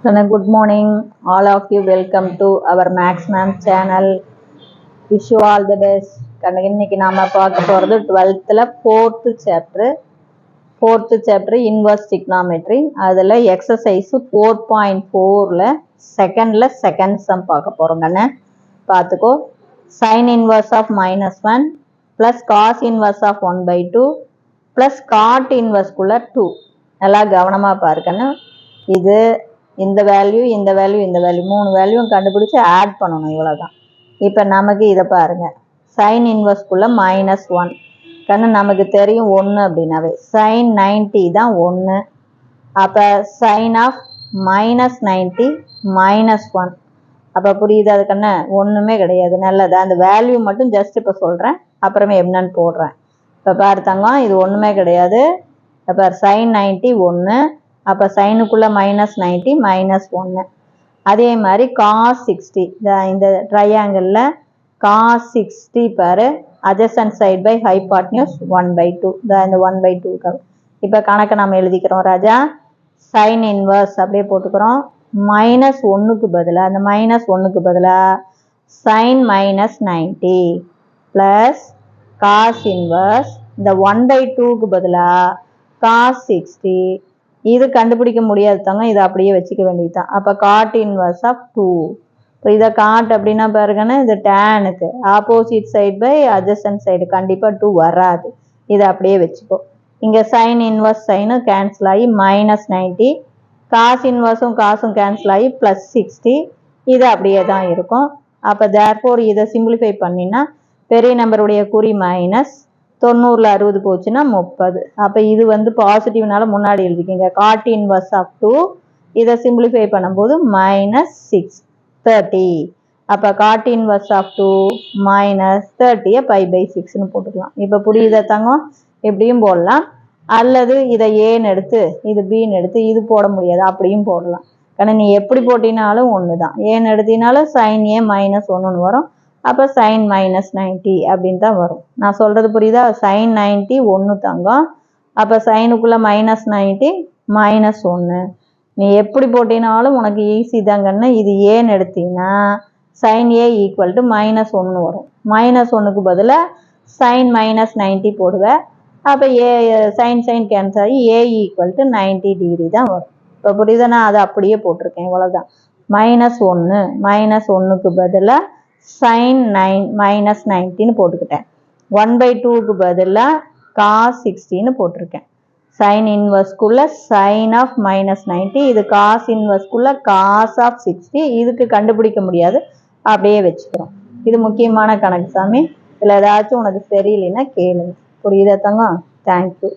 Good morning, all of you. Welcome to our Max Ma'am channel. Wish you all the best. இன்னைக்கு நாம பார்க்க போறது 12th fourth chapter inverse trigonometry. அதுல exercise 4.4ல second sum பார்க்க போறோம்ங்க. பார்த்துக்கோ. Sin inverse of -1 plus cos inverse of 1/2 plus cot inverse குள்ள 2. எல்லாம் கவனமா பாருங்க. இது இந்த வேல்யூ மூணு வேல்யூ கண்டுபிடிச்சு ஆட் பண்ணணும். இவ்வளவுதான். இப்போ நமக்கு இதை பாருங்க. சைன் இன்வர்ஸ்குள்ள -1 கண்ணு நமக்கு தெரியும் 1 அப்படின்னாவே சைன் 90 தான் 1. அப்போ சைன் ஆஃப் -90 -1. அப்போ புரியுது அது கண்ணு ஒன்றுமே கிடையாது. நல்லது. அந்த வேல்யூ மட்டும் ஜஸ்ட் இப்போ சொல்கிறேன், அப்புறமே என்னன்னு போடுறேன். இப்போ பார்த்தாங்க இது ஒன்றுமே கிடையாது. இப்போ சைன் 90 1. அப்போ சைனுக்குள்ள -90 -1. அதே மாதிரி காஸ் 60 இந்த ட்ரையாங்கிளில் காஸ் 60 பாரு adjacent side by hypotenuse 1/2 இந்த 1/2. இப்போ கணக்கை நம்ம எழுதிக்கிறோம் ராஜா. சைன் இன்வர்ஸ் அப்படியே போட்டுக்கிறோம். -1க்கு பதிலாக அந்த -1க்கு பதிலாக சைன் -90 ப்ளஸ் காஸ் இன்வர்ஸ் இந்த 1/2க்கு பதிலாக காஸ் 60. இது கண்டுபிடிக்க முடியாது தாங்க, இதை அப்படியே வச்சுக்க வேண்டியதுதான். அப்போ காட் இன்வர்ஸ் ஆஃப் 2. இப்போ இதை காட் அப்படின்னா பாருங்கன்னா இது டேனுக்கு opposite side by adjacent side கண்டிப்பாக 2 வராது. இதை அப்படியே வச்சுக்கோ. இங்கே சைன் இன்வர்ஸ் சைனும் கேன்சல் ஆகி -90, காஸ் இன்வர்ஸும் காசும் கேன்சல் ஆகி +60. இது அப்படியே தான் இருக்கும். அப்போ தேர்ஃபோர் இதை சிம்பிளிஃபை பண்ணினா பெரிய நம்பருடைய குறி மைனஸ் 90ல் 60 போச்சுன்னா 30. அப்போ இது வந்து பாசிட்டிவ்னால முன்னாடி எழுதிக்கிங்க. காட் இன்வர்ஸ் ஆஃப் 2 இதை சிம்பிளிஃபை பண்ணும்போது -6/30. அப்போ காட் இன்வர்ஸ் ஆஃப் 2 -30 π/6ன்னு போட்டுக்கலாம். இப்போ புரியுதா தங்கம்? இப்படியும் போடலாம், அல்லது இதை ஏன்னு எடுத்து இது பின்னு எடுத்து இது போட முடியாது, அப்படியும் போடலாம். കാരണം நீ எப்படி போட்டினாலும் ஒன்று தான். ஏன்னு எடுத்தினாலும் சைன் ஏ -1ன்னு வரும். அப்போ சைன் -90 அப்படின்னு தான் வரும். நான் சொல்கிறது புரியுதா? சைன் 90 1 தங்கம். அப்போ சைனுக்குள்ளே -90 -1. நீ எப்படி போட்டினாலும் உனக்கு ஈஸி தாங்கன்னு. இது ஏன்னு எடுத்தீங்கன்னா சைன் ஏ ஈக்குவல் டு -1 வரும். -1க்கு பதிலாக சைன் -90 போடுவேன். அப்போ ஏ சைன் கேன்சல் ஆகி ஏ ஈக்குவல் டு 90 டிகிரி தான் வரும். இப்போ புரியுதா? நான் அதை அப்படியே போட்டிருக்கேன். இவ்வளோதான். -1க்கு பதிலாக சைன் -90ன்னு போட்டுக்கிட்டேன். 1/2க்கு பதிலாக காஸ் 60ன்னு போட்டிருக்கேன். சைன் இன்வர்ஸ்குள்ள சைன் ஆஃப் -90, இது காஸ் இன்வர்ஸ்குள்ள காஸ் ஆஃப் 60. இதுக்கு கண்டுபிடிக்க முடியாது, அப்படியே வச்சுக்கிறோம். இது முக்கியமான கணக்கு சாமி. இதில் ஏதாச்சும் உனக்கு தெரியலைன்னா கேளுங்க. புரியுதா தங்கம்? தேங்க்யூ.